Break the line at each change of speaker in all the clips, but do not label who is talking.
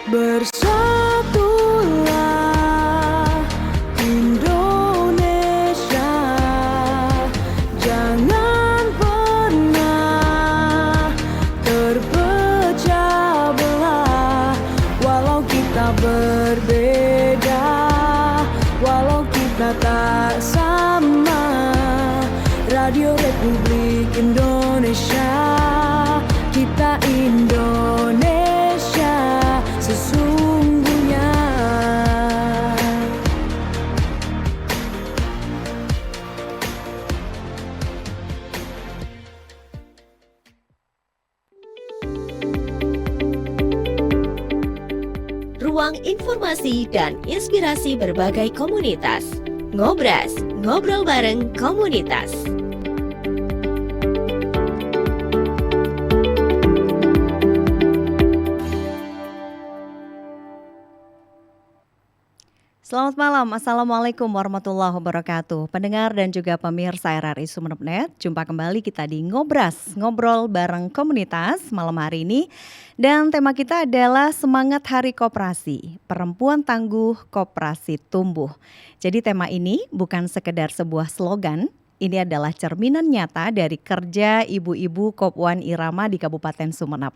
Bersatulah Indonesia, jangan pernah terpecah belah. Walau kita berbeda, walau kita tak sama, Radio Republik Indonesia, kita Indonesia sesungguhnya.
Ruang informasi dan inspirasi berbagai komunitas. Ngobras, ngobrol bareng komunitas.
Selamat malam, Assalamualaikum warahmatullahi wabarakatuh. Pendengar dan juga pemirsa RRI Sumeneb.net, jumpa kembali kita di Ngobras, ngobrol bareng komunitas malam hari ini. Dan tema kita adalah Semangat Hari Koperasi, Perempuan Tangguh Koperasi Tumbuh. Jadi tema ini bukan sekedar sebuah slogan, ini adalah cerminan nyata dari kerja ibu-ibu Kopwan Irama di Kabupaten Sumeneb.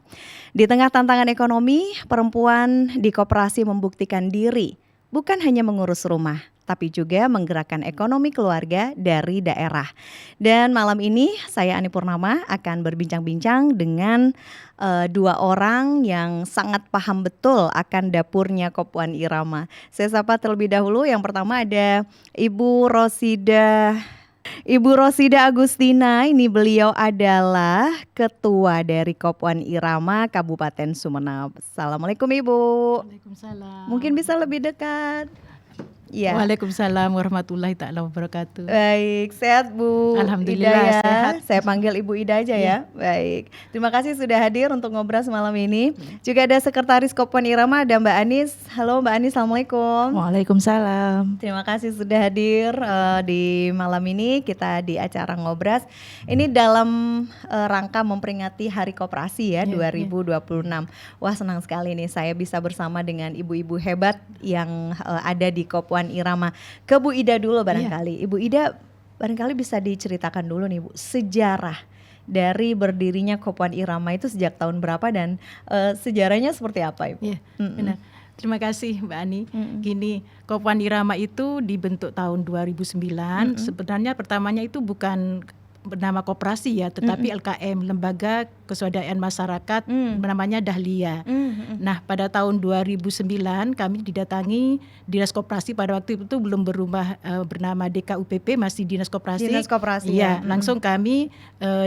Di tengah tantangan ekonomi, perempuan di koperasi membuktikan diri, bukan hanya mengurus rumah, tapi juga menggerakkan ekonomi keluarga dari daerah. Dan malam ini saya Ani Purnama akan berbincang-bincang dengan dua orang yang sangat paham betul akan dapurnya Kopwan Irama. Saya sapa terlebih dahulu, yang pertama ada Ibu Rosida Agustina. Ini beliau adalah ketua dari Kopwan Irama Kabupaten Sumeneb. Assalamualaikum Ibu.
Waalaikumsalam.
Mungkin bisa lebih dekat. Ya.
Waalaikumsalam warahmatullahi taala wabarakatuh.
Baik, sehat Bu
Alhamdulillah,
Ida ya.
sehat.
Saya panggil Ibu Ida aja ya. Baik. Terima kasih sudah hadir untuk ngobras malam ini. Juga ada Sekretaris Kopwan Irama, ada Mbak Anis. Halo Mbak Anis, Assalamualaikum.
Waalaikumsalam.
Terima kasih sudah hadir di malam ini, kita di acara Ngobras. Ini dalam rangka memperingati Hari Koperasi ya, 2026. Wah, senang sekali nih saya bisa bersama dengan ibu-ibu hebat yang ada di Kopwan Irama. Ke Bu Ida dulu barangkali. Ibu Ida barangkali bisa diceritakan dulu nih Bu, sejarah dari berdirinya Kopwan Irama itu sejak tahun berapa dan sejarahnya seperti apa Ibu?
Iya, benar. Terima kasih Mbak Ani. Gini, Kopwan Irama itu dibentuk tahun 2009. Sebenarnya pertamanya itu bukan bernama koperasi ya, tetapi LKM, Lembaga Keswadayaan Masyarakat, namanya Dahlia. Nah, pada tahun 2009 kami didatangi Dinas Koperasi, pada waktu itu belum berubah bernama DKUPP, masih Dinas Koperasi.
Dinas Koperasi
ya. Langsung kami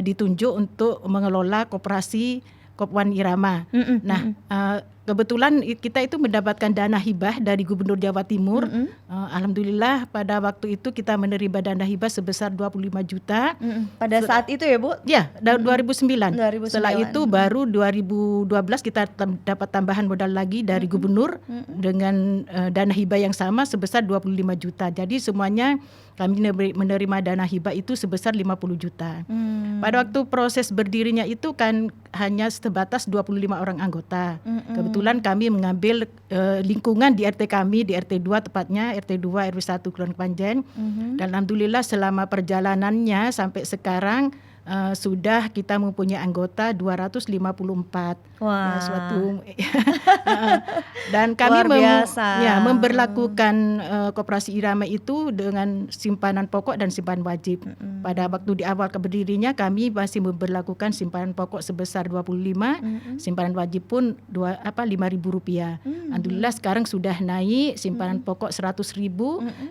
ditunjuk untuk mengelola koperasi Kopwan Irama. Nah, kebetulan kita itu mendapatkan dana hibah dari Gubernur Jawa Timur. Alhamdulillah pada waktu itu kita menerima dana hibah sebesar 25 juta.
Pada saat itu ya Bu?
Ya, 2009.
2009.
Setelah itu baru 2012 kita dapat tambahan modal lagi dari Gubernur dengan dana hibah yang sama sebesar 25 juta. Jadi semuanya kami menerima dana hibah itu sebesar 50 juta. Pada waktu proses berdirinya itu kan hanya sebatas 25 orang anggota. Kebetulan kami mengambil lingkungan di RT kami, di RT 2 tepatnya, RT 2 RW 1 Kelurahan Panjen. Dan alhamdulillah selama perjalanannya sampai sekarang sudah kita mempunyai anggota 254.
Wah.
Ya, suatu dan kami memberlakukan koperasi Irama itu dengan simpanan pokok dan simpanan wajib. Pada waktu di awal berdirinya kami masih memberlakukan simpanan pokok sebesar 25, simpanan wajib pun Rp5.000. Alhamdulillah sekarang sudah naik simpanan pokok 100.000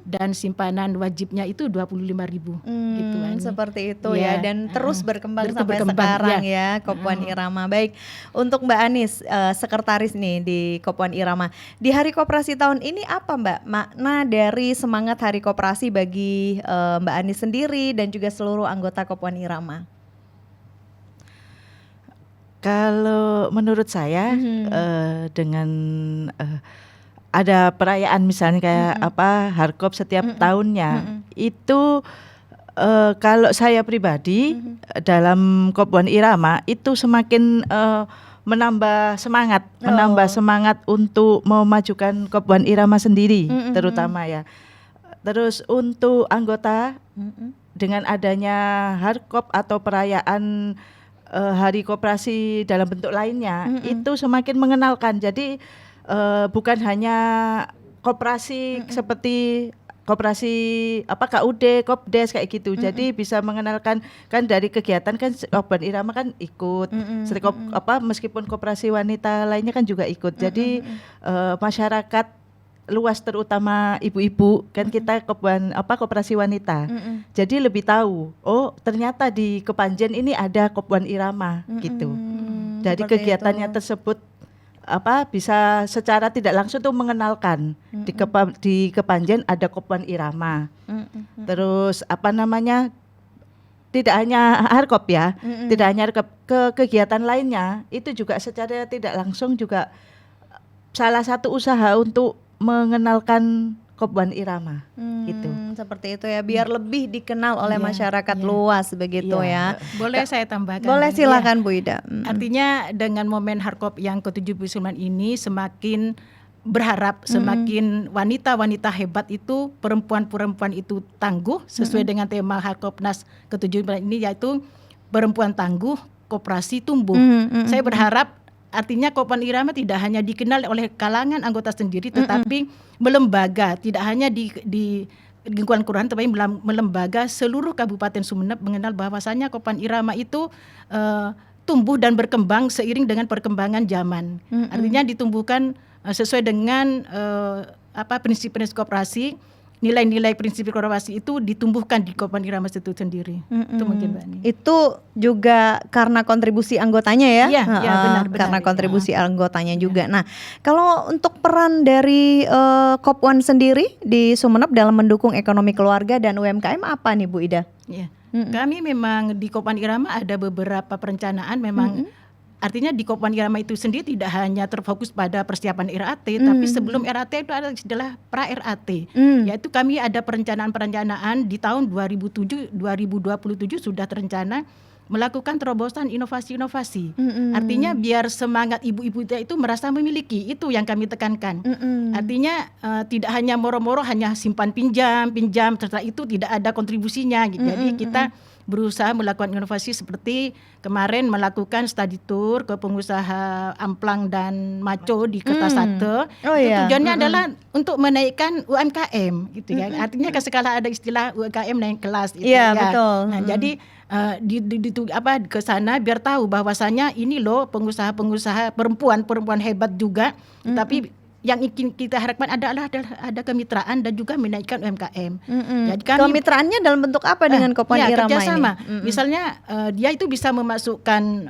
dan simpanan wajibnya itu 25.000. Gitu,
seperti itu ya, dan terus berkembang sampai sekarang ya Kopwan Irama. Baik, untuk Mbak Anis, sekretaris nih di Kopwan Irama. Di Hari Koperasi tahun ini apa Mbak makna dari semangat Hari Koperasi bagi Mbak Anis sendiri dan juga seluruh anggota Kopwan Irama?
Kalau menurut saya dengan ada perayaan misalnya kayak Harkop setiap tahunnya itu kalau saya pribadi dalam Kopwan Irama itu semakin menambah
Oh.
semangat untuk memajukan Kopwan Irama sendiri terutama ya. Terus untuk anggota dengan adanya Harkop atau perayaan Hari Koperasi dalam bentuk lainnya itu semakin mengenalkan. Jadi bukan hanya koperasi seperti koperasi KUD, Kopdes kayak gitu. Jadi bisa mengenalkan kan dari kegiatan kan Kopwan Irama kan ikut. Meskipun koperasi wanita lainnya kan juga ikut. Jadi masyarakat luas terutama ibu-ibu kan kita koperasi wanita. Jadi lebih tahu, oh ternyata di Kepanjen ini ada Kopwan Irama gitu. Dari
Seperti
kegiatannya
itu.
tersebut bisa secara tidak langsung tuh mengenalkan di Kepanjen ada Kopwan Irama. Terus tidak hanya Harkop ya, tidak hanya Harkop, kegiatan lainnya itu juga secara tidak langsung juga salah satu usaha untuk mengenalkan Kopwan Irama gitu.
Seperti itu ya, biar lebih dikenal oleh
Iya,
masyarakat
iya.
luas begitu
Iya.
ya.
Boleh saya tambahkan?
Boleh
Iya.
silakan Bu Ida.
Artinya dengan momen Harkop yang ke-79 ini semakin berharap semakin wanita-wanita hebat itu, perempuan-perempuan itu tangguh sesuai dengan tema Harkopnas ke-79 ini, yaitu perempuan tangguh, koperasi tumbuh. Saya berharap artinya Kopwan Irama tidak hanya dikenal oleh kalangan anggota sendiri, tetapi melembaga, tidak hanya di lingkungan kelurahan, tapi melembaga seluruh Kabupaten Sumeneb mengenal bahwasanya Kopwan Irama itu tumbuh dan berkembang seiring dengan perkembangan zaman. Artinya ditumbuhkan sesuai dengan prinsip-prinsip koperasi, nilai-nilai prinsip koperasi itu ditumbuhkan di Kopwan Irama itu sendiri. Itu mungkin Mbak Ani.
Itu juga karena kontribusi anggotanya ya?
Iya, iya, benar.
Karena
Iya.
kontribusi anggotanya juga. Nah, kalau untuk peran dari Kopwan sendiri di Sumeneb dalam mendukung ekonomi keluarga dan UMKM apa nih Bu Ida?
Ya. Kami memang di Kopwan Irama ada beberapa perencanaan memang. Artinya di Kopwan Irama itu sendiri tidak hanya terfokus pada persiapan RAT, tapi sebelum RAT itu ada istilah pra-RAT. Yaitu kami ada perencanaan-perencanaan di tahun 2027 sudah terencana melakukan terobosan inovasi-inovasi. Artinya biar semangat ibu-ibu itu merasa memiliki, itu yang kami tekankan. Artinya tidak hanya moro-moro hanya simpan pinjam, setelah itu tidak ada kontribusinya gitu. Jadi kita berusaha melakukan inovasi seperti kemarin melakukan study tour ke pengusaha amplang dan maco di Kertasate.
Oh, iya.
Tujuannya adalah untuk menaikkan UMKM gitu ya. Artinya sekarang ada istilah UMKM naik kelas gitu
Iya,
ya.
betul.
Nah, jadi ke sana biar tahu bahwasanya ini loh pengusaha-pengusaha perempuan hebat juga, tapi yang ingin kita harapkan adalah ada kemitraan dan juga menaikkan UMKM. Jadi kami
Kemitraannya dalam bentuk apa dengan Kopwan Irama
kerjasama.
ini?
Misalnya dia itu bisa memasukkan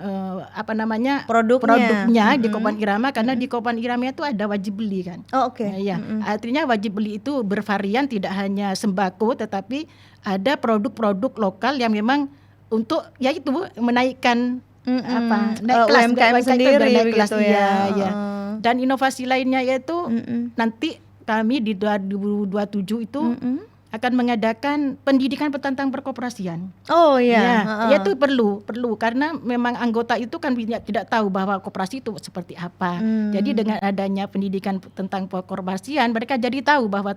Produknya.
produknya di Kopwan Irama, karena di Kopwan Irama itu ada wajib beli kan.
Oh, oke.
Nah, ya, artinya wajib beli itu bervarian, tidak hanya sembako, tetapi ada produk-produk lokal yang memang untuk yaitu menaikkan naik kelas
UMKM
itu
sendiri
naik kelas,
begitu ya.
iya. Dan inovasi lainnya yaitu nanti kami di 2027 itu akan mengadakan pendidikan tentang perkoperasian.
Oh iya.
Ya itu perlu karena memang anggota itu kan tidak tahu bahwa koperasi itu seperti apa. Jadi dengan adanya pendidikan tentang perkoperasian, mereka jadi tahu bahwa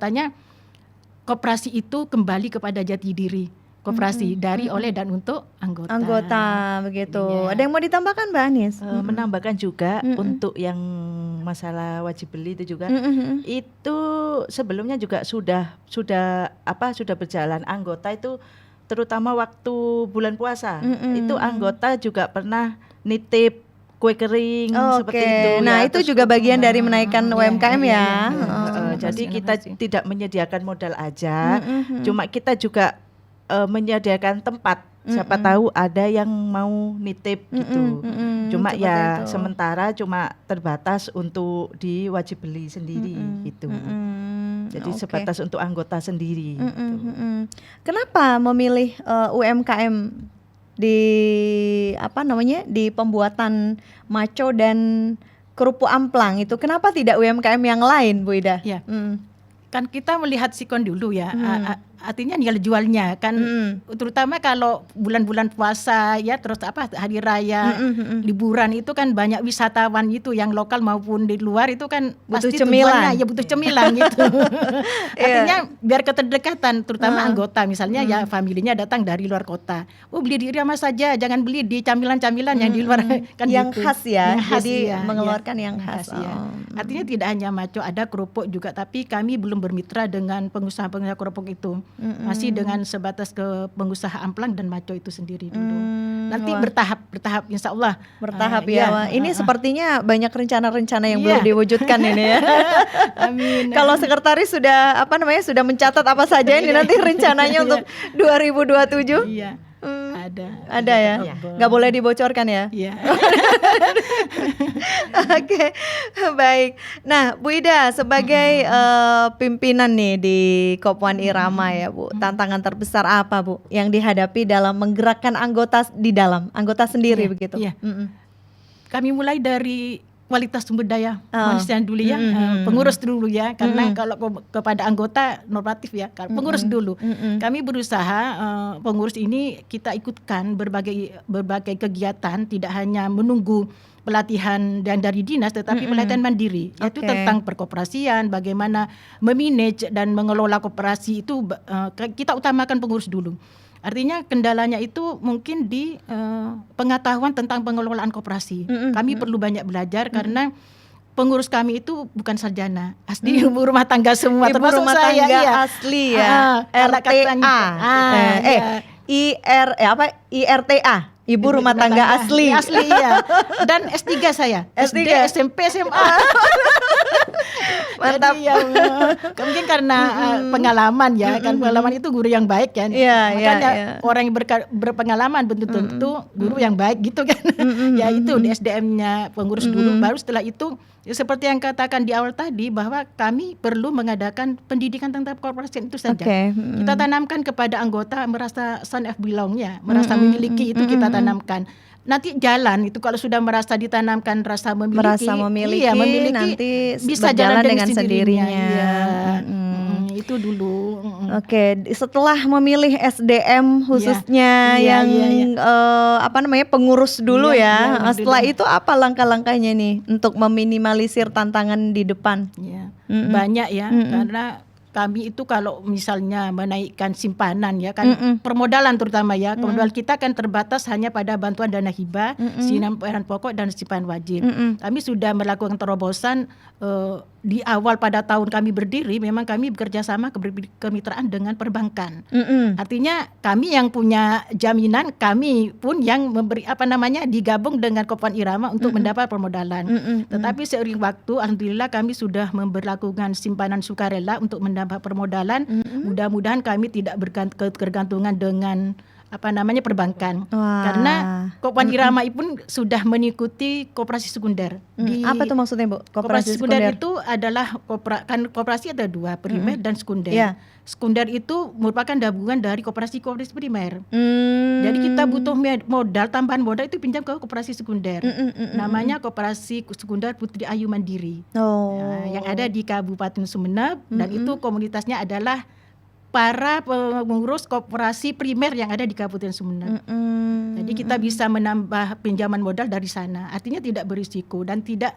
koperasi itu kembali kepada jati diri. Koperasi dari, oleh, dan untuk anggota.
Begitu.
Iya.
Ada yang mau ditambahkan Mbak Anis?
Menambahkan juga untuk yang masalah wajib beli itu juga itu sebelumnya juga sudah berjalan. Anggota itu terutama waktu bulan puasa itu anggota juga pernah nitip kue kering seperti itu.
Nah,
ya.
itu
Terus
juga bagian dari menaikkan UMKM ya.
jadi kita tidak menyediakan modal aja, cuma kita juga menyediakan tempat. Siapa tahu ada yang mau nitip gitu. Cuma
seperti
ya
itu.
sementara cuma terbatas untuk di wajib beli sendiri gitu. Jadi
Oke.
sebatas untuk anggota sendiri. Gitu.
Kenapa memilih UMKM di di pembuatan maco dan kerupuk amplang itu? Kenapa tidak UMKM yang lain, Bu Ida?
Ya. Kan kita melihat sikon dulu ya. artinya nilai jualnya kan, terutama kalau bulan-bulan puasa ya, terus hari raya, liburan itu kan banyak wisatawan itu yang lokal maupun di luar itu kan
Butuh
pasti
cemilan.
tujuannya ya butuh cemilan gitu. Artinya biar keterdekatan, terutama anggota misalnya ya familinya datang dari luar kota, beli di Irama saja, jangan beli di camilan-camilan yang di luar kan
Yang
gitu.
khas ya,
Yang khas,
jadi
iya,
mengeluarkan
iya,
yang khas.
iya.
Oh.
Artinya tidak hanya maco, ada kerupuk juga, tapi kami belum bermitra dengan pengusaha-pengusaha kerupuk itu. Masih dengan sebatas ke pengusaha amplang dan maco itu sendiri dulu. Nanti
wah.
bertahap insya Allah.
Bertahap
Iya.
ya. Wah, ini sepertinya banyak rencana-rencana yang
Iya.
belum diwujudkan ini ya.
Amin.
Kalau sekretaris sudah sudah mencatat apa saja ini nanti rencananya untuk 2027?
Iya. Ada.
Ada ya? Nggak boleh dibocorkan ya?
Iya.
Oke, baik. Nah, Bu Ida sebagai pimpinan nih di Kopwan Irama ya, Bu. Tantangan terbesar apa, Bu, yang dihadapi dalam menggerakkan anggota anggota sendiri
Iya,
begitu?
iya. Kami mulai dari kualitas sumber daya manusia dulu ya, pengurus dulu ya, karena kalau kepada anggota normatif ya, pengurus dulu. Kami berusaha pengurus ini kita ikutkan berbagai kegiatan, tidak hanya menunggu pelatihan dan dari dinas, tetapi pelatihan mandiri, yaitu
Oke.
tentang perkoperasian, bagaimana memanage dan mengelola koperasi itu kita utamakan pengurus dulu. Artinya kendalanya itu mungkin di pengetahuan tentang pengelolaan koperasi. Kami perlu banyak belajar karena pengurus kami itu bukan sarjana, asli ibu rumah tangga semua,
Ibu
termasuk
rumah
saya.
tangga
Iya.
asli ya.
Kalau
RTA.
katanya,
IRTA. Ibu rumah tangga asli.
Asli iya. Dan S3 saya.
S3.
SD, SMP, SMA.
Mantap.
Jadi mungkin karena pengalaman ya, kan pengalaman itu guru yang baik kan.
Iya,
Makanya
iya.
orang yang berpengalaman tentu guru yang baik gitu kan. Ya itu di SDM-nya pengurus dulu, baru setelah itu ya, seperti yang katakan di awal tadi bahwa kami perlu mengadakan pendidikan tentang korporasi itu saja.
Oke.
Kita tanamkan kepada anggota merasa son of belong ya, merasa memiliki itu kita tanamkan. Nanti jalan itu kalau sudah merasa ditanamkan rasa memiliki, iya, memiliki
nanti
bisa
berjalan
jalan
dengan sendirinya.
Iya. Itu dulu.
Oke, setelah memilih SDM khususnya
Iya,
yang
iya.
pengurus dulu
Iya,
ya.
iya,
Setelah
dulu.
itu apa langkah-langkahnya nih untuk meminimalisir tantangan di depan?
Ya, banyak ya, karena kami itu kalau misalnya menaikkan simpanan ya kan, permodalan terutama ya, modal kita kan terbatas hanya pada bantuan dana hibah, simpanan pokok dan simpanan wajib. Kami sudah melakukan terobosan di awal pada tahun kami berdiri, memang kami bekerja sama kemitraan dengan perbankan. Artinya kami yang punya jaminan, kami pun yang memberi digabung dengan Kopwan Irama untuk mendapat permodalan. Tetapi seiring waktu, alhamdulillah kami sudah memberlakukan simpanan sukarela untuk mendapat permodalan. Mudah-mudahan kami tidak bergantungan dengan perbankan.
Wah.
Karena Kopwan Irama pun sudah mengikuti koperasi sekunder.
Apa tuh maksudnya, Bu?
Koperasi sekunder itu adalah koperasi ada dua, primer dan sekunder.
Iya.
Sekunder itu merupakan gabungan dari koperasi primer. Jadi kita butuh modal, tambahan modal itu pinjam ke koperasi sekunder. Namanya Koperasi Sekunder Putri Ayu Mandiri. Nah, yang ada di Kabupaten Sumeneb, dan itu komunitasnya adalah para pengurus koperasi primer yang ada di Kabupaten Sumeneb. Jadi kita bisa menambah pinjaman modal dari sana. Artinya tidak berisiko dan tidak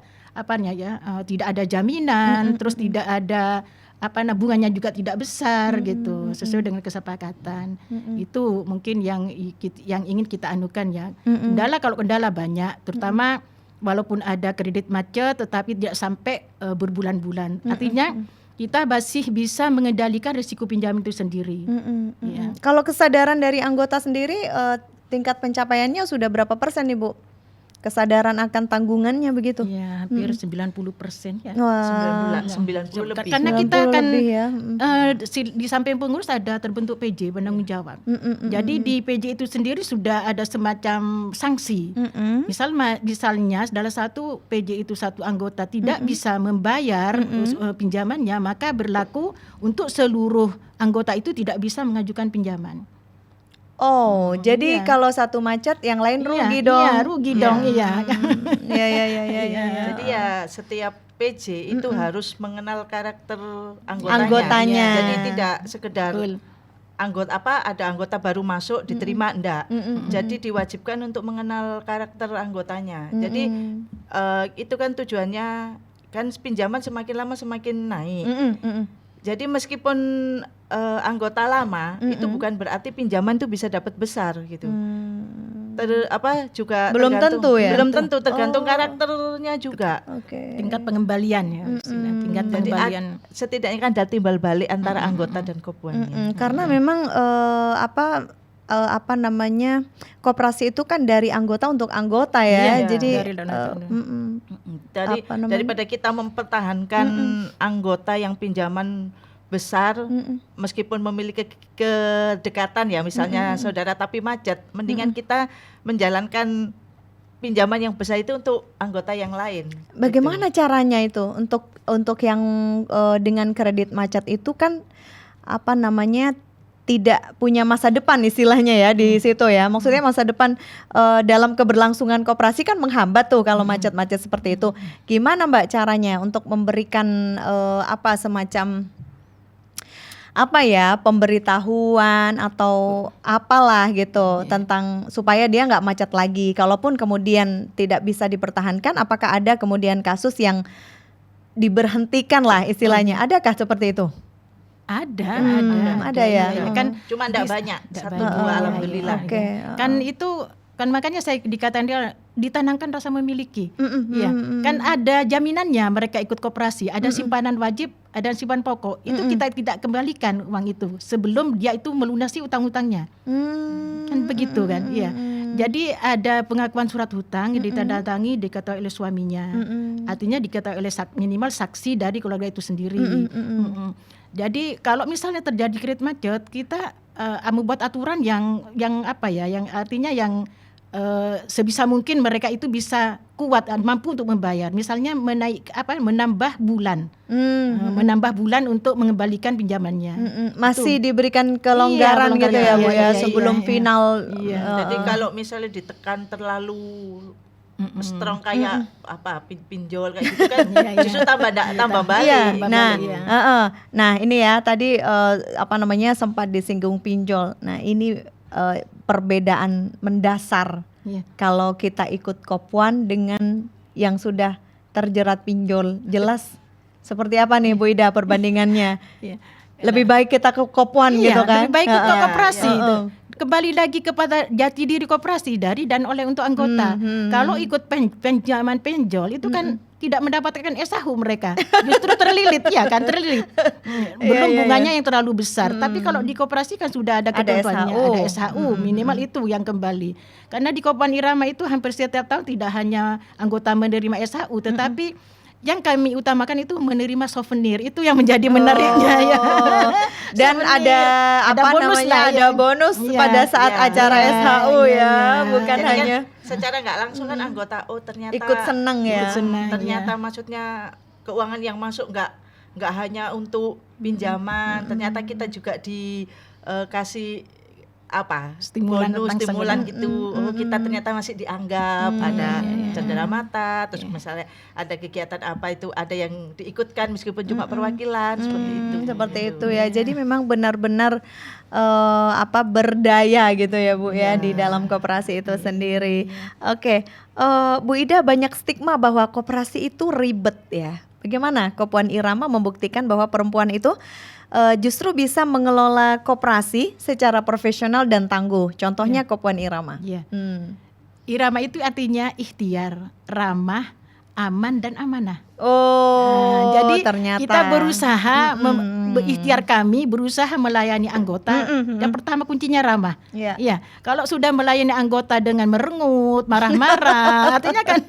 tidak ada jaminan, terus tidak ada bunganya juga tidak besar gitu, sesuai dengan kesepakatan. Itu mungkin yang ingin kita anukan ya. Kendala banyak, terutama walaupun ada kredit macet tetapi tidak sampai berbulan-bulan. Artinya kita masih bisa mengendalikan risiko pinjaman itu sendiri. Ya.
Kalau kesadaran dari anggota sendiri, tingkat pencapaiannya sudah berapa persen nih, Bu? Kesadaran akan tanggungannya begitu?
Ya, hampir 90% ya.
Wah.
90 lebih.
Karena
90
kita kan
lebih ya.
di samping pengurus ada terbentuk PJ, penanggung jawab. Jadi di PJ itu sendiri sudah ada semacam sanksi. Misalnya salah satu PJ itu satu anggota tidak bisa membayar pinjamannya, maka berlaku untuk seluruh anggota itu tidak bisa mengajukan pinjaman.
Oh, jadi
iya.
kalau satu macet yang lain rugi
Iya,
dong.
Iya, rugi dong, iya.
Iya.
Jadi ya setiap PJ itu harus mengenal karakter
Anggotanya.
Jadi tidak sekedar
Betul.
ada anggota baru masuk diterima enggak. Jadi diwajibkan untuk mengenal karakter anggotanya. Jadi itu kan tujuannya kan pinjaman semakin lama semakin naik. Jadi meskipun anggota lama itu bukan berarti pinjaman itu bisa dapat besar gitu. Juga
Belum tentu ya?
Belum tentu, tergantung karakternya juga.
Tingkat pengembalian ya. Tingkat
Jadi
pengembalian.
setidaknya kan ada timbal balik antara anggota dan kopuannya.
Karena memang apa namanya, koperasi itu kan dari anggota untuk anggota ya.
Iya,
Jadi
dari donatur.
Daripada kita mempertahankan anggota yang pinjaman besar meskipun memiliki kedekatan ya, misalnya saudara tapi macet, mendingan kita menjalankan pinjaman yang besar itu untuk anggota yang lain.
bagaimana caranya itu untuk yang dengan kredit macet itu kan apa namanya, tidak punya masa depan istilahnya ya di situ ya. Maksudnya masa depan dalam keberlangsungan koperasi kan menghambat tuh kalau macet-macet seperti itu. Gimana Mbak caranya untuk memberikan semacam pemberitahuan atau apalah gitu tentang supaya dia nggak macet lagi. Kalaupun kemudian tidak bisa dipertahankan, apakah ada kemudian kasus yang diberhentikan lah istilahnya? Adakah seperti itu?
Ada
ya.
Kan
Cuma enggak banyak, satu dua alhamdulillah.
Oke.
kan itu kan makanya saya dikatakan dia ditanamkan rasa memiliki. Iya. Kan ada jaminannya mereka ikut koperasi, ada simpanan wajib, ada simpanan pokok. Itu kita tidak kembalikan uang itu sebelum dia itu melunasi utang-utangnya. Kan begitu kan? Iya. Jadi ada pengakuan surat hutang yang ditandatangani diketahui oleh suaminya. Artinya diketahui oleh minimal saksi dari keluarga itu sendiri. Jadi kalau misalnya terjadi kredit macet, kita membuat aturan yang artinya yang sebisa mungkin mereka itu bisa kuat, mampu untuk membayar. Misalnya menambah bulan, menambah bulan untuk mengembalikan pinjamannya.
Masih diberikan kelonggaran gitu ya Bu ya sebelum final.
Jadi kalau misalnya ditekan terlalu strong kayak pinjol kayak gitu kan, justru tambah balik.
Iya. Nah ini ya tadi sempat disinggung pinjol. Nah ini perbedaan mendasar kalau kita ikut Kopuan dengan yang sudah terjerat pinjol, jelas seperti apa nih Bu Ida perbandingannya? Lebih baik kita ke Kopuan gitu kan?
Lebih baik ke koperasi. Kembali lagi kepada jati diri koperasi dari dan oleh untuk anggota. Kalau ikut pinjaman pinjol itu kan tidak mendapatkan SHU mereka, justru terlilit ya kan, terlilit. Belum bunganya yang terlalu besar. Tapi kalau di koperasi kan sudah ada ketentuannya, ada SHU minimal itu yang kembali. Karena di Kopuan Irama itu hampir setiap tahun tidak hanya anggota menerima SHU, tetapi yang kami utamakan itu menerima souvenir, itu yang menjadi menariknya ya.
Dan ada bonus pada saat acara SHU bukan
Jadi
hanya
kan secara nggak langsung kan anggota ternyata
ikut senang ya.
Ternyata maksudnya keuangan yang masuk nggak hanya untuk pinjaman, ternyata kita juga dikasih stimulan gitu. Kita ternyata masih dianggap, ada cendera mata, terus misalnya ada kegiatan itu ada yang diikutkan meskipun cuma perwakilan
seperti itu ya. Jadi memang benar-benar berdaya gitu ya Bu ya di dalam koperasi itu sendiri. Oke. Bu Ida, banyak stigma bahwa koperasi itu ribet ya. Bagaimana Kopuan Irama membuktikan bahwa perempuan itu justru bisa mengelola koperasi secara profesional dan tangguh? Contohnya Kopuan Irama.
Irama itu artinya ikhtiar, ramah, aman dan amanah.
Jadi
ternyata kita berusaha ikhtiar kami berusaha melayani anggota. Yang pertama kuncinya ramah. Iya. Kalau sudah melayani anggota dengan merengut, marah-marah, artinya kan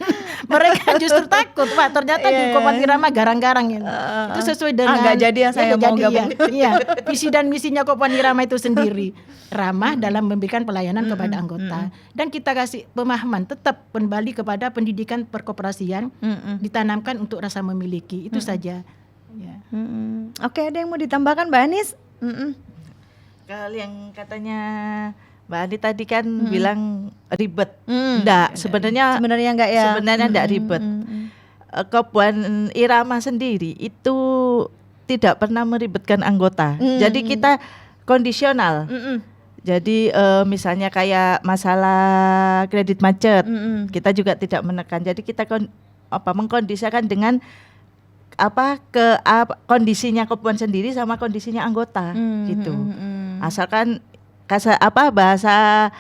mereka justru takut. Wah, ternyata di Kopuan Irama garang-garang ini. Itu sesuai dengan
nggak jadi ya saya mau gabung.
Visi dan misinya Kopuan Irama itu sendiri. Ramah dalam memberikan pelayanan kepada anggota. Dan kita kasih pemahaman tetap kembali kepada pendidikan perkoperasian, ditanamkan untuk rasa memiliki, itu saja.
Oke, ada yang mau ditambahkan Mbak Anis?
Kalau yang katanya Mbak Andi tadi kan bilang ribet, enggak, sebenarnya enggak ya. Sebenarnya enggak ribet. Kopuan Irama sendiri itu tidak pernah meribetkan anggota. Jadi kita kondisional. Jadi misalnya kayak masalah kredit macet, kita juga tidak menekan. Jadi kita mengkondisikan dengan kondisinya Kopuan sendiri sama kondisinya anggota gitu. Asalkan bahasa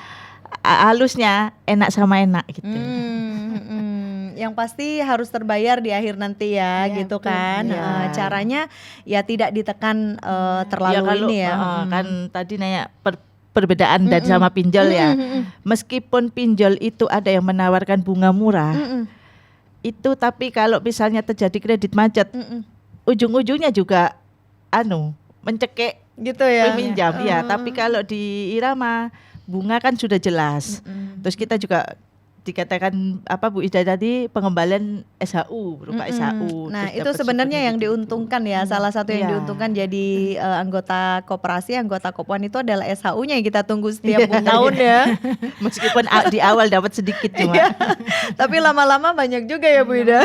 halusnya enak sama enak gitu.
Yang pasti harus terbayar di akhir nanti ya, gitu kan. Caranya ya tidak ditekan terlalu ini ya.
Kan tadi nanya perbedaan dari sama pinjol ya. Meskipun pinjol itu ada yang menawarkan bunga murah, itu tapi kalau misalnya terjadi kredit macet, ujung-ujungnya juga mencekik
gitu ya.
Peminjam ya. Tapi kalau di Irama bunga kan sudah jelas. Terus kita juga dikatakan Bu Ida tadi pengembalian SHU berupa SHU.
Nah itu sebenarnya yang diuntungkan ya. Salah satu yang diuntungkan jadi anggota koperasi, anggota Kopuan itu adalah SHU-nya yang kita tunggu setiap tahun ya.
Meskipun di awal dapat sedikit cuma.
Tapi lama-lama banyak juga ya Bu Ida.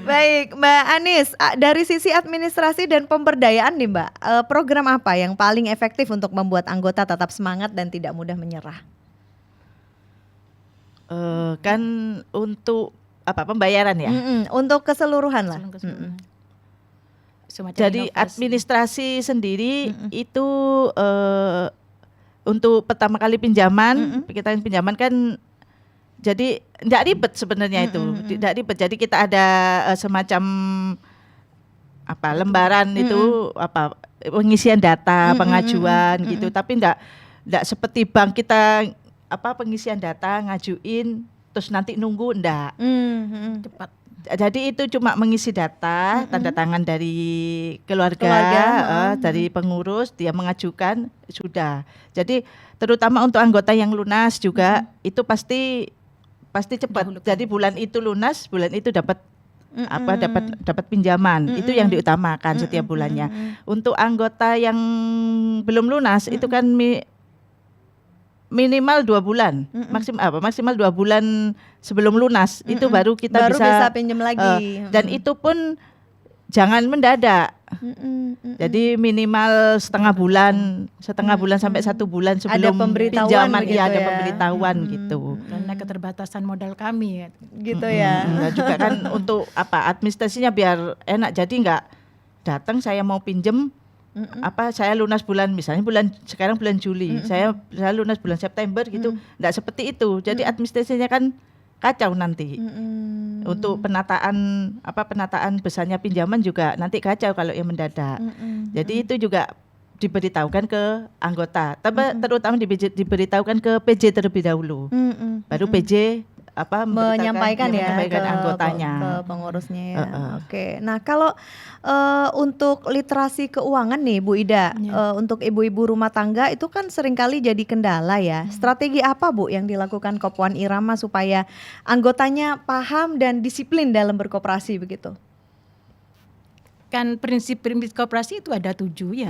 Baik Mbak Anis, dari sisi administrasi dan pemberdayaan nih Mbak, program apa yang paling efektif untuk membuat anggota tetap semangat dan tidak mudah menyerah?
Kan untuk pembayaran ya?
Untuk keseluruhan lah.
Jadi administrasi sendiri itu untuk pertama kali pinjaman, kita pinjaman kan jadi tidak ribet sebenarnya itu, tidak ribet. Jadi kita ada semacam lembaran itu pengisian data, pengajuan gitu, tapi tidak seperti bank kita pengisian data ngajuin terus nanti nunggu enggak.
Cepat.
Jadi itu cuma mengisi data, tanda tangan dari keluarga dari pengurus, dia mengajukan sudah. Jadi terutama untuk anggota yang lunas juga itu pasti cepat. Jadi bulan itu lunas, bulan itu dapat dapat pinjaman. Itu yang diutamakan setiap bulannya. Untuk anggota yang belum lunas itu kan minimal 2 bulan, maksimal 2 bulan sebelum lunas itu baru kita bisa
pinjam lagi.
Dan itu pun jangan mendadak. Jadi minimal setengah bulan sampai 1 bulan sebelum pinjaman ada pemberitahuan gitu.
Karena keterbatasan modal kami
gitu ya.
Dan juga kan untuk administrasinya biar enak, jadi nggak datang saya mau pinjem saya lunas misalnya sekarang bulan Juli, saya lunas bulan September gitu, enggak seperti itu. Jadi administrasinya kan kacau nanti. Untuk penataan besarnya pinjaman juga nanti kacau kalau yang mendadak. Jadi itu juga diberitahukan ke anggota, terutama diberitahukan ke PJ terlebih dahulu. Baru PJ
menyampaikan ke
anggotanya,
ke pengurusnya ya. Oke. Nah kalau untuk literasi keuangan nih Bu Ida, untuk ibu-ibu rumah tangga itu kan seringkali jadi kendala ya. Strategi apa Bu yang dilakukan Kopuan Irama supaya anggotanya paham dan disiplin dalam berkoperasi begitu?
Kan prinsip-prinsip koperasi itu ada 7 ya.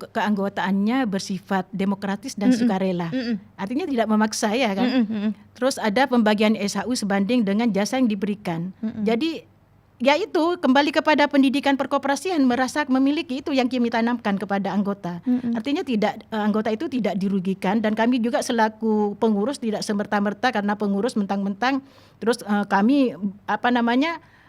Keanggotaannya bersifat demokratis dan sukarela. Artinya tidak memaksa ya kan. Terus ada pembagian SHU sebanding dengan jasa yang diberikan. Jadi ya itu kembali kepada pendidikan perkoperasian, merasa memiliki itu yang kami tanamkan kepada anggota. Artinya anggota itu tidak dirugikan, dan kami juga selaku pengurus tidak semerta-merta karena pengurus mentang-mentang terus kami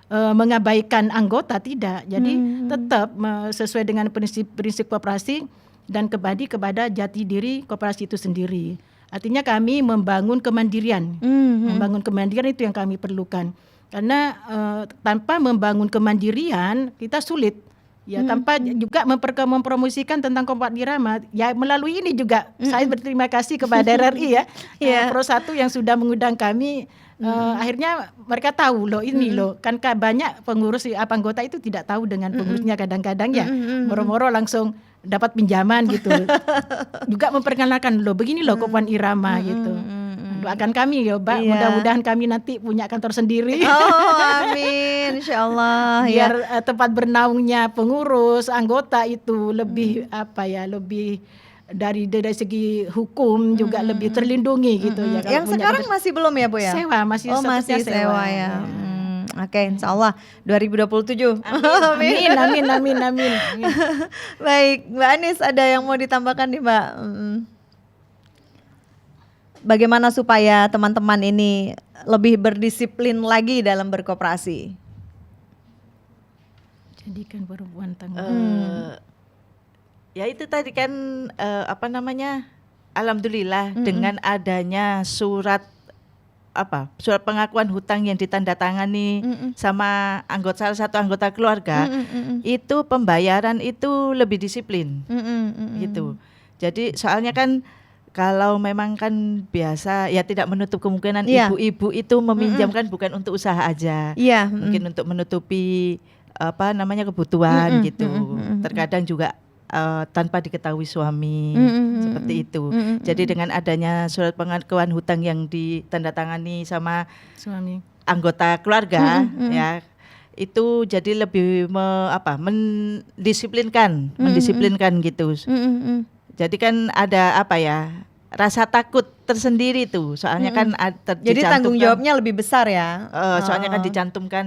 mengabaikan anggota, tidak. Jadi tetap sesuai dengan prinsip koperasi dan kembali kepada jati diri koperasi itu sendiri. Artinya kami membangun kemandirian. Membangun kemandirian itu yang kami perlukan. Karena tanpa membangun kemandirian kita sulit. Ya, tanpa juga mempromosikan tentang Kopuan Irama. Ya, melalui ini juga saya berterima kasih kepada RRI ya. Pro 1 yang sudah mengundang kami. Akhirnya mereka tahu loh ini loh, kan banyak pengurus anggota itu tidak tahu dengan pengurusnya kadang-kadang ya moro-moro langsung dapat pinjaman gitu. Juga memperkenalkan loh begini loh Kopuan Irama gitu. Doakan kami ya Mbak, mudah-mudahan kami nanti punya kantor sendiri.
Oh amin, insyaallah.
Biar tempat bernaungnya pengurus anggota itu lebih lebih dari segi hukum juga lebih terlindungi gitu ya.
Yang sekarang masih belum ya Bu ya?
Sewa, masih
masih sewa ya. Oke, insya Allah 2027.
Amin, amin, amin, amin.
Baik, Mbak Anis ada yang mau ditambahkan nih Mbak? Bagaimana supaya teman-teman ini lebih berdisiplin lagi dalam berkoperasi?
Jadikan perempuan tangguh.
Ya itu tadi kan alhamdulillah dengan adanya surat pengakuan hutang yang ditandatangani sama salah satu anggota keluarga, itu pembayaran itu lebih disiplin, gitu. Jadi soalnya kan kalau memang kan biasa ya tidak menutup kemungkinan ibu-ibu itu meminjamkan bukan untuk usaha aja, mungkin untuk menutupi kebutuhan gitu. Terkadang juga tanpa diketahui suami, seperti itu. Jadi dengan adanya surat pengakuan hutang yang ditandatangani sama
Suami,
anggota keluarga, ya itu jadi lebih mendisiplinkan gitu. Jadi kan ada rasa takut tersendiri tuh, soalnya kan
jadi tanggung jawabnya lebih besar ya.
Soalnya kan dicantumkan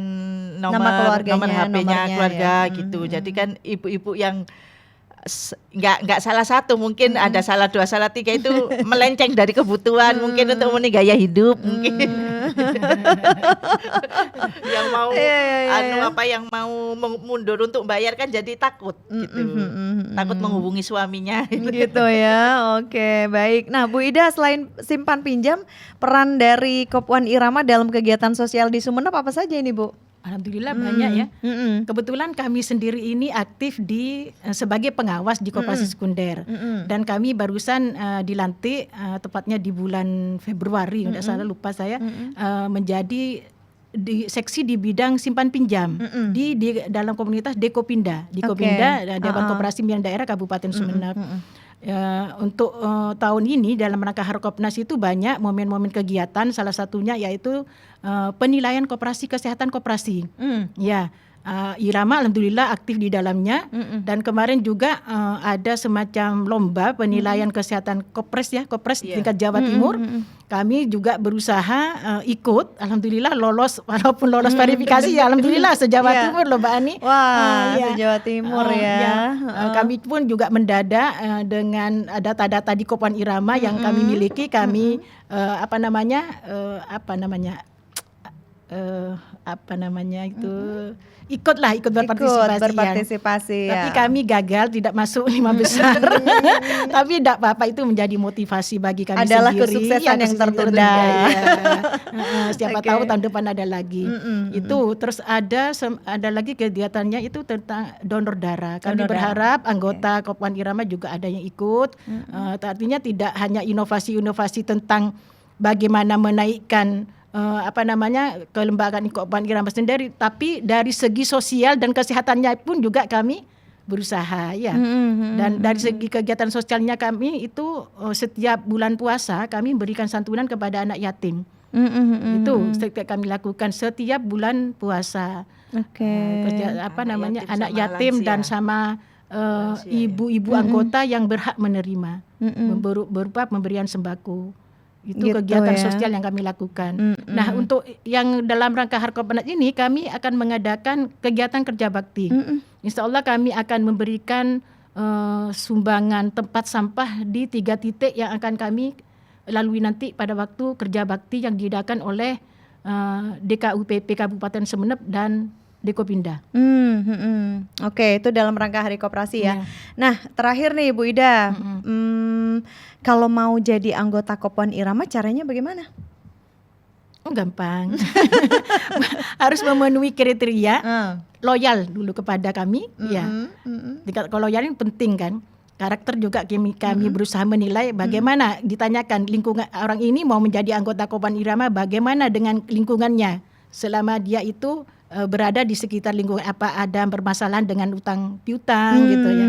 Nama
nomor
keluarganya,
HP-nya
nomornya
keluarga
ya.
gitu. Jadi kan ibu-ibu yang nggak salah satu, mungkin ada salah dua salah tiga itu melenceng dari kebutuhan, mungkin untuk memenuhi gaya hidup, mungkin yang mau yang mau mundur untuk bayar kan jadi takut gitu, takut menghubungi suaminya
Gitu ya. Oke, baik. Nah, Bu Ida, selain simpan pinjam, peran dari Kopwan Irama dalam kegiatan sosial di Sumeneb apa saja ini, Bu?
alhamdulillah banyak ya. Kebetulan kami sendiri ini aktif sebagai pengawas di koperasi sekunder, dan kami barusan dilantik tepatnya di bulan Februari, tidak salah lupa saya, menjadi di seksi di bidang simpan pinjam di dalam komunitas Dekopinda, di Kopinda, Dewan Koperasi Pimpinan Daerah Kabupaten Sumeneb. Untuk tahun ini dalam rangka Harkopnas itu banyak momen-momen kegiatan, salah satunya yaitu penilaian koperasi, kesehatan koperasi. Ya, Irama alhamdulillah aktif di dalamnya, dan kemarin juga ada semacam lomba penilaian kesehatan kopres tingkat Jawa Timur. Kami juga berusaha ikut, alhamdulillah lolos, walaupun lolos verifikasi ya alhamdulillah se-Jawa Timur loh Mbak Ani.
Wah, se-Jawa Timur ya.
Kami pun juga mendadak dengan data-data di Kopwan Irama yang kami miliki, kami ikut berpartisipasi. Tapi kami gagal, tidak masuk 5 besar. Tapi tidak apa-apa, itu menjadi motivasi bagi kami
adalah
sendiri.
Kesuksesan yang tertunda.
Siapa tahu tahun depan ada lagi. Itu terus ada lagi kegiatannya itu tentang donor darah. Kami berharap anggota Kopwan Irama juga ada yang ikut. Artinya tidak hanya inovasi-inovasi tentang bagaimana menaikkan kelembagaan Kopwan Irama sendiri, tapi dari segi sosial dan kesehatannya pun juga kami berusaha ya. Dan dari segi kegiatan sosialnya kami itu setiap bulan puasa kami berikan santunan kepada anak yatim. Itu kami lakukan setiap bulan puasa. Anak yatim dan sama ibu-ibu anggota yang berhak menerima berupa pemberian sembako. Itu gitu kegiatan sosial yang kami lakukan. Nah, untuk yang dalam rangka Harkopnas ini kami akan mengadakan kegiatan kerja bakti. Insya Allah kami akan memberikan sumbangan tempat sampah di 3 titik yang akan kami lalui nanti pada waktu kerja bakti yang diadakan oleh DKUPP Kabupaten Sumeneb dan Dekopinda.
Oke, itu dalam rangka Hari Koperasi ya. Nah, terakhir nih Bu Ida, kalau mau jadi anggota Kopwan Irama caranya bagaimana?
Gampang. Harus memenuhi kriteria loyal dulu kepada kami. Kalau loyal ini penting kan. Karakter juga kami berusaha menilai bagaimana, ditanyakan lingkungan orang ini mau menjadi anggota Kopwan Irama, bagaimana dengan lingkungannya selama dia itu berada di sekitar lingkungan, apa ada permasalahan dengan utang piutang gitu ya.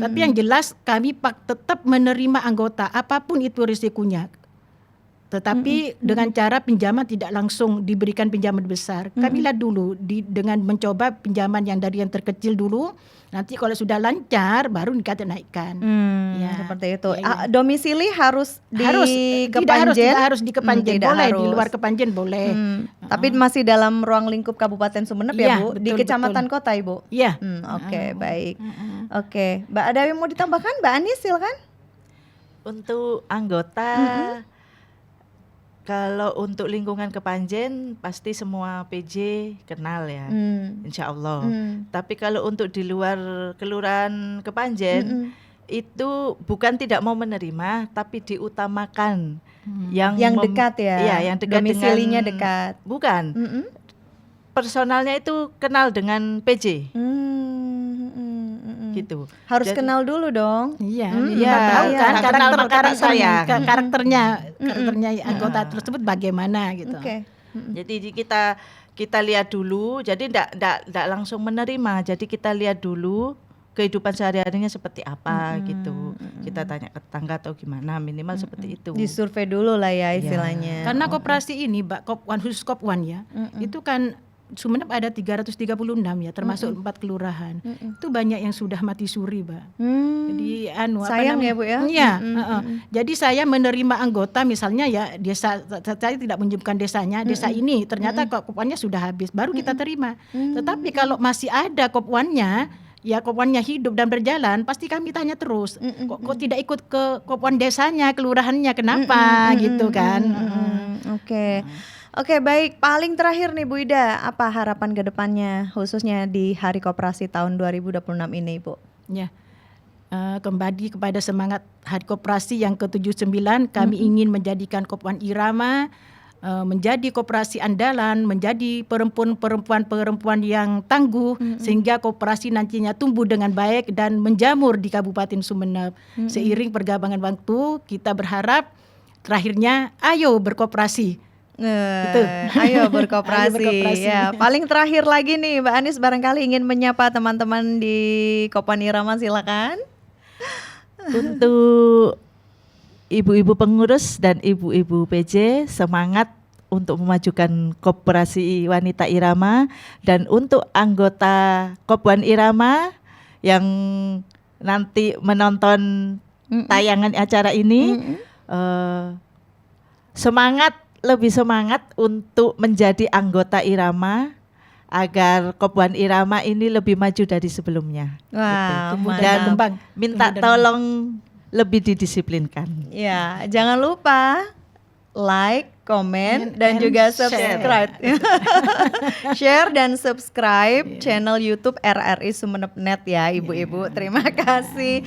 Tapi yang jelas kami tetap menerima anggota apapun itu risikonya. Tetapi dengan cara pinjaman tidak langsung diberikan pinjaman besar. Kami lihat dulu dengan mencoba pinjaman yang dari yang terkecil dulu. Nanti kalau sudah lancar baru kita naikkan. Ya.
Seperti itu.
Ya, ya.
Domisili harus di
tidak
Kepanjen?
harus di Kepanjen,
Tidak
boleh di
harus.
luar Kepanjen boleh.
Tapi masih dalam ruang lingkup Kabupaten Sumeneb ya,
Iya,
Bu? Di
betul,
kecamatan kota, Ibu?
Iya.
Oke, baik. Oke, Mbak Adawi mau ditambahkan? Mbak Anis silakan.
Untuk anggota, kalau untuk lingkungan Kepanjen pasti semua PJ kenal ya, insya Allah. Tapi kalau untuk di luar kelurahan Kepanjen itu bukan tidak mau menerima, tapi diutamakan
Yang dekat ya?
Iya, yang dekat
Domisilinya
dengan,
dekat.
Bukan, personalnya itu kenal dengan PJ. Gitu.
Harus
Jadi-
kenal dulu dong.
Iya,
Iya,
tahu kan
iya. Kenal maka tak sayang.
karakternya anggota tersebut bagaimana gitu.
Oke.
Jadi kita lihat dulu. Jadi tidak langsung menerima. Jadi kita lihat dulu kehidupan sehari-harinya seperti apa gitu. Kita tanya ke tetangga atau gimana, minimal seperti itu.
Disurvei dulu lah ya istilahnya.
Karena koperasi ini, Mbak, Kopwan khusus Kopwan ya, itu kan Sumeneb ada 336 ya, termasuk 4 kelurahan. Itu banyak yang sudah mati suri, Mbak. Jadi
Sayang ya, Bu, ya?
Iya, jadi saya menerima anggota misalnya ya desa, saya tidak menyebutkan desanya, desa ini ternyata kopwannya sudah habis, baru kita terima. Tetapi kalau masih ada kopwannya, ya kopwannya hidup dan berjalan, pasti kami tanya terus, kok tidak ikut ke kopwan desanya, kelurahannya, kenapa gitu kan.
Oke, baik. Paling terakhir nih Bu Ida, apa harapan ke depannya khususnya di Hari Koperasi tahun 2026 ini, Bu?
Ya, kembali kepada semangat Hari Koperasi yang ke-79, kami ingin menjadikan Kopwan Irama menjadi koperasi andalan, menjadi perempuan yang tangguh, sehingga koperasi nantinya tumbuh dengan baik dan menjamur di Kabupaten Sumeneb. Seiring perkembangan waktu, kita berharap terakhirnya ayo berkoperasi. Gitu.
Ayo berkoperasi.
Ayo berkoperasi.
Ya, paling terakhir lagi nih Mbak Anis barangkali ingin menyapa teman-teman di Kopwan Irama, silakan.
Untuk ibu-ibu pengurus dan ibu-ibu PJ, semangat untuk memajukan Koperasi Wanita Irama, dan untuk anggota Kopwan Irama yang nanti menonton tayangan acara ini, lebih semangat untuk menjadi anggota Irama agar Kopwan Irama ini lebih maju dari sebelumnya.
Wah,
Gitu.
mantap.
Dan
berkembang.
minta tolong lebih didisiplinkan.
Ya, jangan lupa like, komen, dan juga subscribe. Share dan subscribe channel YouTube RRI Sumeneb Net ya Ibu-ibu. Terima kasih.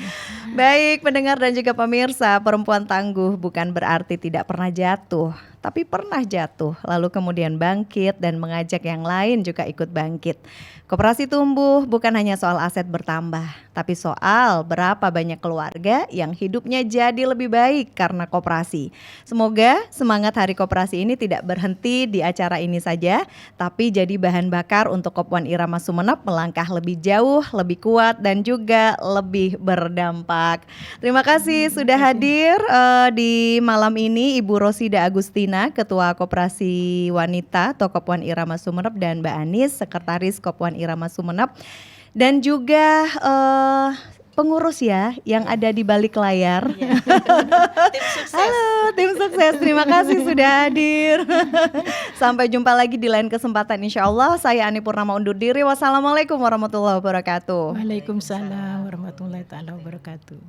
Baik pendengar dan juga pemirsa, perempuan tangguh bukan berarti tidak pernah jatuh, tapi pernah jatuh lalu kemudian bangkit dan mengajak yang lain juga ikut bangkit. Koperasi tumbuh bukan hanya soal aset bertambah, tapi soal berapa banyak keluarga yang hidupnya jadi lebih baik karena koperasi. Semoga semangat Hari Koperasi ini tidak berhenti di acara ini saja, tapi jadi bahan bakar untuk Kopwan Irama Sumeneb melangkah lebih jauh, lebih kuat, dan juga lebih berdampak. Terima kasih sudah hadir di malam ini Ibu Rosida Agustina, Ketua Koperasi Wanita atau Kopwan Irama Sumeneb, dan Mbak Anis, Sekretaris Kopwan Irama Sumeneb, dan juga pengurus ya yang ada di balik layar.
Tim sukses.
Halo tim sukses, terima kasih sudah hadir. Sampai jumpa lagi di lain kesempatan insya Allah. Saya Ani Purnama undur diri. Wassalamualaikum warahmatullahi wabarakatuh.
Waalaikumsalam warahmatullahi taala wabarakatuh.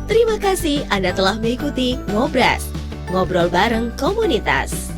Terima kasih Anda telah mengikuti Ngobras, ngobrol bareng komunitas.